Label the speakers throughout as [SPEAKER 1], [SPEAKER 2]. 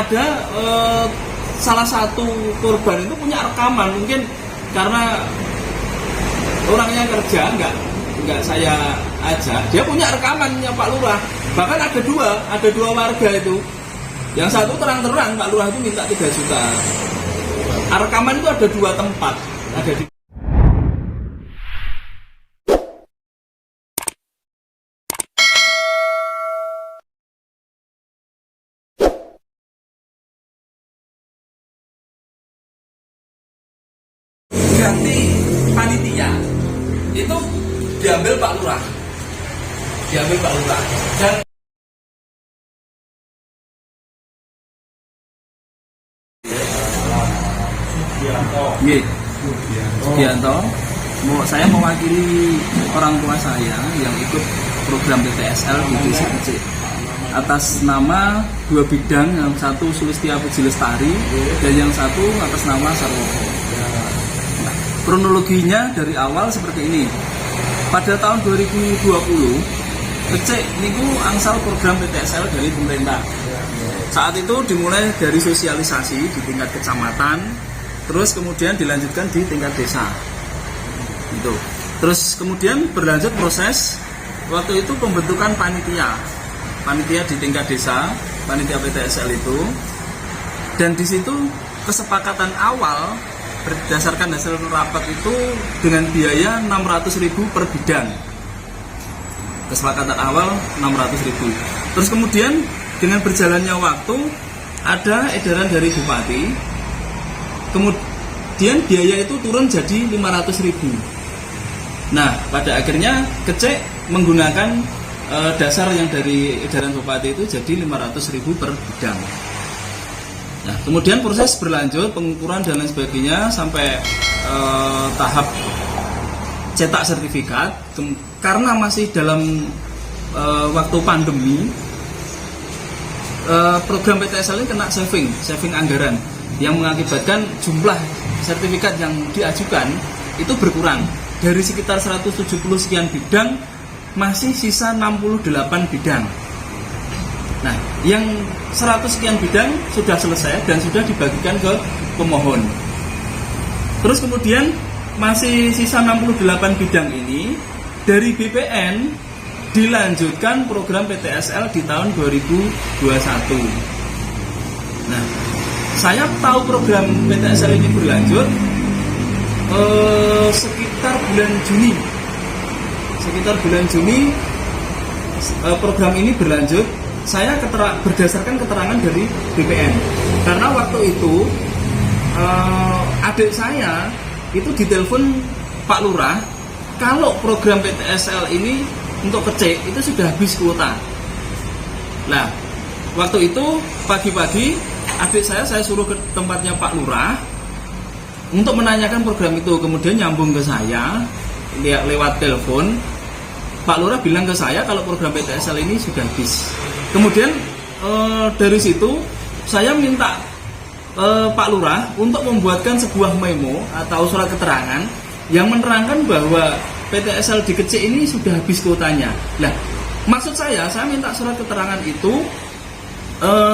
[SPEAKER 1] ada salah satu korban itu punya rekaman, mungkin karena orangnya kerja nggak saya ajak, dia punya rekamannya Pak Lurah. Bahkan ada dua warga itu, yang satu terang-terang Pak Lurah itu minta 3 juta. Rekaman itu ada 2 tempat, ada di ganti panitia itu diambil Pak Lurah, dan Sugianto, saya mewakili orang tua saya yang ikut program PTSL di Desa Kecik atas nama 2 bidang, yang satu Sulistia Puji Lestari dan yang satu atas nama Sarwono. Nah, kronologinya dari awal seperti ini. Pada tahun 2020, Kecik niku angsal program PTSL dari pemerintah. Saat itu dimulai dari sosialisasi di tingkat kecamatan, terus kemudian dilanjutkan di tingkat desa. Itu. Terus kemudian berlanjut proses waktu itu pembentukan panitia di tingkat desa, panitia PTSL itu. Dan di situ kesepakatan awal berdasarkan hasil rapat itu dengan biaya 600.000 per bidang. Kesepakatan awal 600.000. Terus kemudian dengan berjalannya waktu ada edaran dari bupati, kemudian biaya itu turun jadi 500.000. Nah, pada akhirnya Kecik menggunakan dasar yang dari edaran bupati itu jadi 500.000 per bidang. Nah, kemudian proses berlanjut, pengukuran dan lain sebagainya sampai tahap cetak sertifikat. Karena masih dalam waktu pandemi, program PTSL ini kena saving anggaran, yang mengakibatkan jumlah sertifikat yang diajukan itu berkurang. Dari sekitar 170 sekian bidang, masih sisa 68 bidang. Nah, yang 100 sekian bidang sudah selesai dan sudah dibagikan ke pemohon. Terus kemudian masih sisa 68 bidang ini dari BPN dilanjutkan program PTSL di tahun 2021. Nah, saya tahu program PTSL ini berlanjut sekitar bulan Juni program ini berlanjut. Saya berdasarkan keterangan dari BPN, karena waktu itu adik saya itu ditelepon Pak Lurah kalau program PTSL ini untuk Kecik itu sudah habis kuota. Nah, waktu itu pagi-pagi adik saya suruh ke tempatnya Pak Lurah untuk menanyakan program itu. Kemudian nyambung ke saya lewat telepon. Pak Lurah bilang ke saya kalau program PTSL ini sudah habis. Kemudian dari situ saya minta Pak Lurah untuk membuatkan sebuah memo atau surat keterangan yang menerangkan bahwa PTSL di Kecik ini sudah habis kuotanya. Nah, maksud saya minta surat keterangan itu,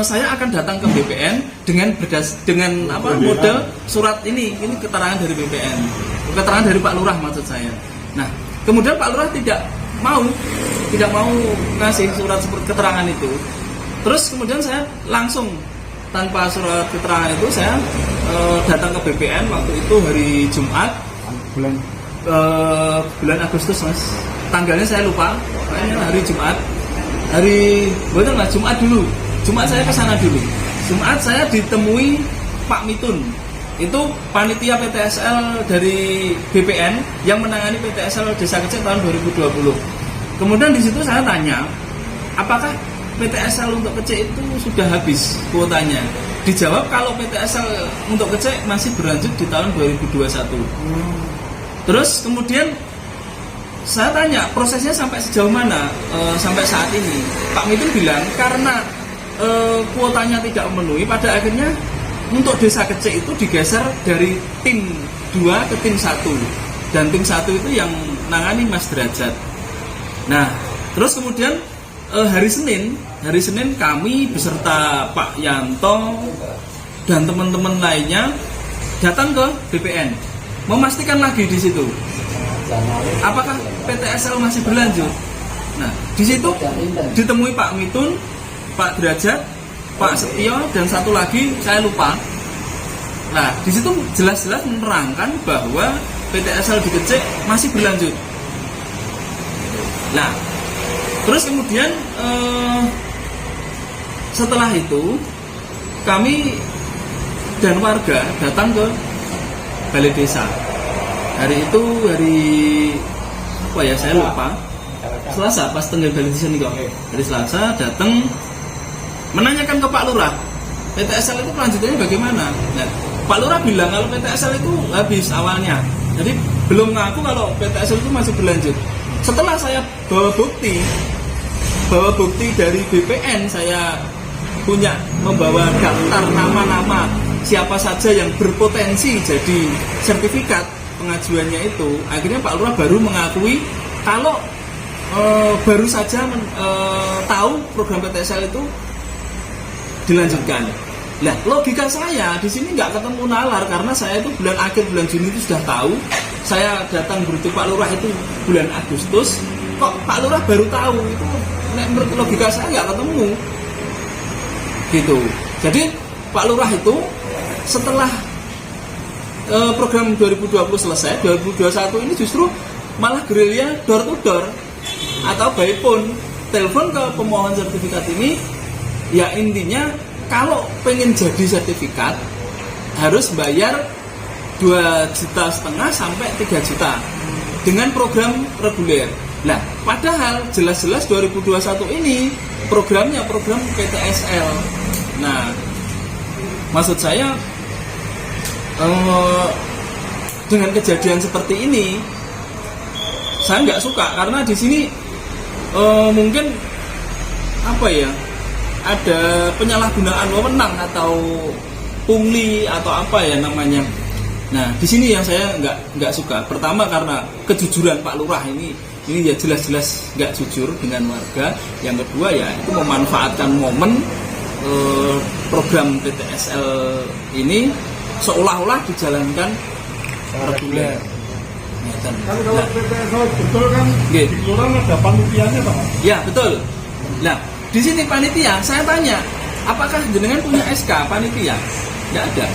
[SPEAKER 1] saya akan datang ke BPN dengan model surat ini keterangan dari BPN, keterangan dari Pak Lurah maksud saya. Nah, kemudian Pak Lurah tidak mau ngasih surat keterangan itu. Terus kemudian saya langsung tanpa surat keterangan itu saya datang ke BPN waktu itu hari Jumat bulan Agustus, Mas. Tanggalnya saya lupa, pokoknya hari Jumat. Jumat saya ke sana dulu. Jumat saya ditemui Pak Mitun. Itu panitia PTSL dari BPN yang menangani PTSL Desa Kecik tahun 2020. Kemudian di situ saya tanya, apakah PTSL untuk Kecik itu sudah habis kuotanya? Dijawab kalau PTSL untuk Kecik masih berlanjut di tahun 2021. Terus kemudian saya tanya prosesnya sampai sejauh mana sampai saat ini. Pak Mitun bilang karena kuotanya tidak memenuhi, pada akhirnya untuk Desa Kecik itu digeser dari tim 2 ke tim 1. Dan tim 1 itu yang nangani Mas Derajat. Nah, terus kemudian hari Senin kami beserta Pak Yanto dan teman-teman lainnya datang ke BPN memastikan lagi di situ apakah PTSL masih berlanjut. Nah, di situ ditemui Pak Mitun, Pak Derajat, Pak Setio, dan satu lagi saya lupa. Nah, di situ jelas-jelas menerangkan bahwa PTSL di Kecek masih berlanjut. Nah, terus kemudian setelah itu kami dan warga datang ke balai desa. Hari itu hari apa ya, saya lupa. Selasa pas tengah balai desa nih kok. Hari Selasa datang menanyakan ke Pak Lurah, PTSL itu kelanjutannya bagaimana? Nah, Pak Lurah bilang kalau PTSL itu habis awalnya. Jadi belum ngaku kalau PTSL itu masih berlanjut. Setelah saya bawa bukti dari BPN, saya membawa daftar nama-nama siapa saja yang berpotensi jadi sertifikat pengajuannya itu. Akhirnya Pak Lurah baru mengakui kalau baru saja tahu program PTSL itu dilanjutkan. Nah, logika saya di sini nggak ketemu nalar karena saya itu akhir bulan Juni itu sudah tahu. Saya datang berarti Pak Lurah itu bulan Agustus. Kok Pak Lurah baru tahu itu? Menurut logika saya nggak ketemu. Gitu. Jadi Pak Lurah itu setelah program 2020 selesai, 2021 ini justru malah gerilya door to door atau by phone, telepon ke pemohon sertifikat ini. Ya intinya kalau pengen jadi sertifikat harus bayar 2,5 juta sampai 3 juta dengan program reguler. Nah, padahal jelas-jelas 2021 ini programnya program PTSL. Nah, maksud saya dengan kejadian seperti ini saya nggak suka karena di sini mungkin apa ya, ada penyalahgunaan wewenang atau pungli atau apa ya namanya. Nah, di sini yang saya nggak suka. Pertama karena kejujuran Pak Lurah ini ya jelas-jelas nggak jujur dengan warga. Yang kedua ya itu memanfaatkan momen program PTSL ini seolah-olah dijalankan reguler.
[SPEAKER 2] Kalau PTSL betul kan di kelurahan ada panitianya Pak?
[SPEAKER 1] Ya betul. Nah, di sini panitia, saya tanya, apakah jenengan punya SK panitia? Nggak ada.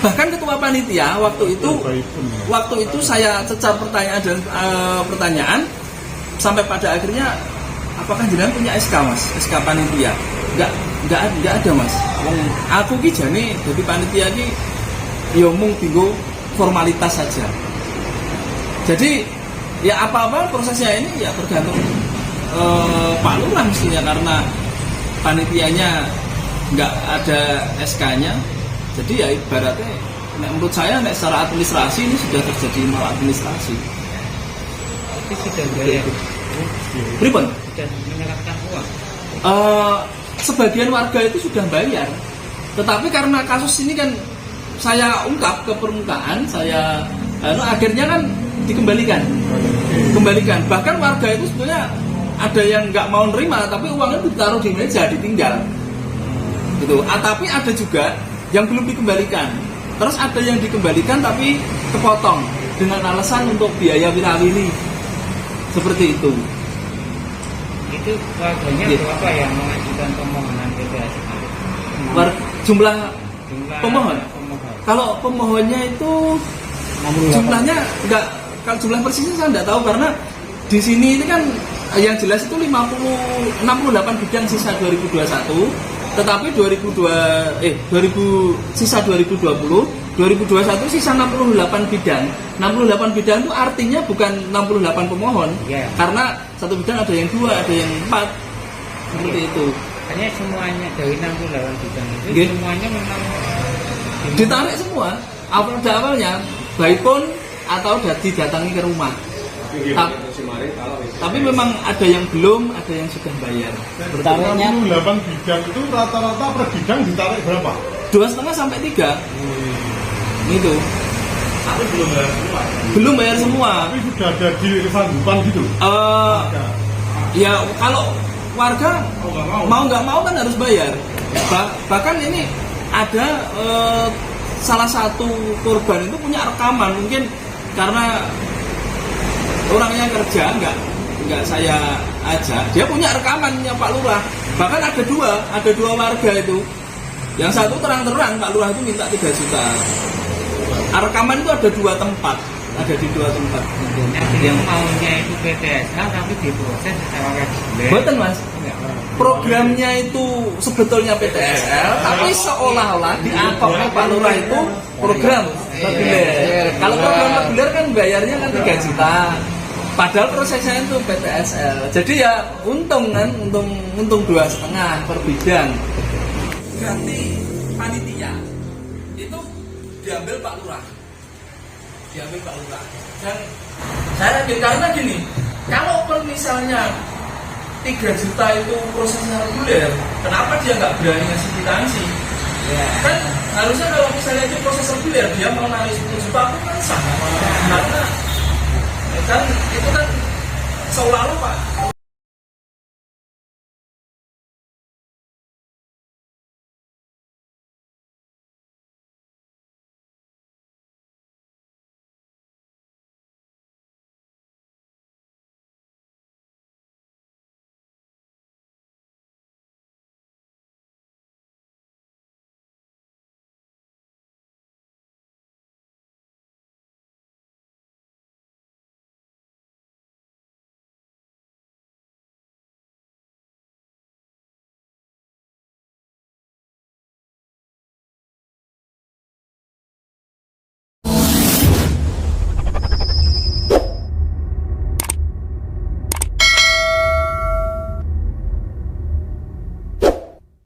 [SPEAKER 1] Bahkan ketua panitia waktu itu saya cecar pertanyaan sampai pada akhirnya, apakah jenengan punya SK Mas? SK panitia? Nggak ada Mas. Aku ki jane jadi panitia ki ya mung tinggal formalitas saja. Jadi ya apa-apa prosesnya ini ya tergantung Pak Lurah mestinya karena panitianya nggak ada SK-nya. Jadi ya ibaratnya menurut saya secara administrasi ini sudah terjadi maladministrasi.
[SPEAKER 3] Tapi sudah bayar.
[SPEAKER 1] Pripun?
[SPEAKER 3] Sudah menyerahkan uang.
[SPEAKER 1] Sebagian warga itu sudah bayar, tetapi karena kasus ini kan saya ungkap ke permukaan, akhirnya kan dikembalikan. Bahkan warga itu sebetulnya ada yang nggak mau nerima, tapi uangnya ditaruh di meja, ditinggal. Gitu. Tapi ada juga yang belum dikembalikan. Terus ada yang dikembalikan tapi kepotong dengan alasan untuk biaya wirawiri. Seperti itu.
[SPEAKER 3] Itu warganya berapa yang mengajukan permohonan PTSL?
[SPEAKER 1] Jumlah pemohon. Kalau pemohonnya itu jumlahnya enggak, kalau jumlah persisnya saya enggak tahu karena di sini ini kan yang jelas itu 68 bidang sisa 2021, tetapi 2020 sisa 2021 sisa 68 bidang. 68 bidang itu artinya bukan 68 pemohon.
[SPEAKER 3] Yeah.
[SPEAKER 1] Karena satu bidang ada yang 2, ada yang 4. Seperti itu.
[SPEAKER 3] Hanya semuanya dari 68 bidang itu semuanya memang
[SPEAKER 1] ditarik semua. Awalnya by phone atau didatangi ke rumah. Tapi memang ada yang belum, ada yang sudah bayar.
[SPEAKER 2] 68 bidang itu rata-rata per bidang ditarik berapa?
[SPEAKER 1] 2,5 sampai 3. Itu.
[SPEAKER 2] Tapi belum bayar semua.
[SPEAKER 1] Belum bayar semua.
[SPEAKER 2] Tapi sudah ada di kesanggupan gitu.
[SPEAKER 1] Ya kalau warga
[SPEAKER 2] Oh, nggak mau.
[SPEAKER 1] mau nggak mau kan harus bayar. Bahkan ini ada salah satu korban itu punya rekaman, mungkin karena orangnya kerja nggak saya ajak, dia punya rekamannya Pak Lurah. Bahkan ada dua warga itu. Yang satu terang-terang Pak Lurah itu minta 3 juta. Rekaman itu ada 2 tempat, ada di 2 tempat.
[SPEAKER 3] Yang maunya itu PTSL tapi diproses secara reguler.
[SPEAKER 1] Betul Mas.
[SPEAKER 3] Enggak.
[SPEAKER 1] Programnya itu sebetulnya PTSL, tapi seolah-olah diangkatnya Pak Lurah itu program reguler. Kalau program reguler kan bayarnya kan 3 juta. Padahal prosesnya itu PTSL. Jadi ya untung 2,5 per bidang. Ganti panitia itu diambil Pak Lurah. Dan saya karena gini, kalau misalnya 3 juta itu prosesnya reguler, kenapa dia nggak berani ngasih kwitansi?
[SPEAKER 3] Ya.
[SPEAKER 1] Kan harusnya kalau misalnya itu proses reguler, dia mau narik 10 juta aku kan sah. Karena kan itu kan seolah-olah Pak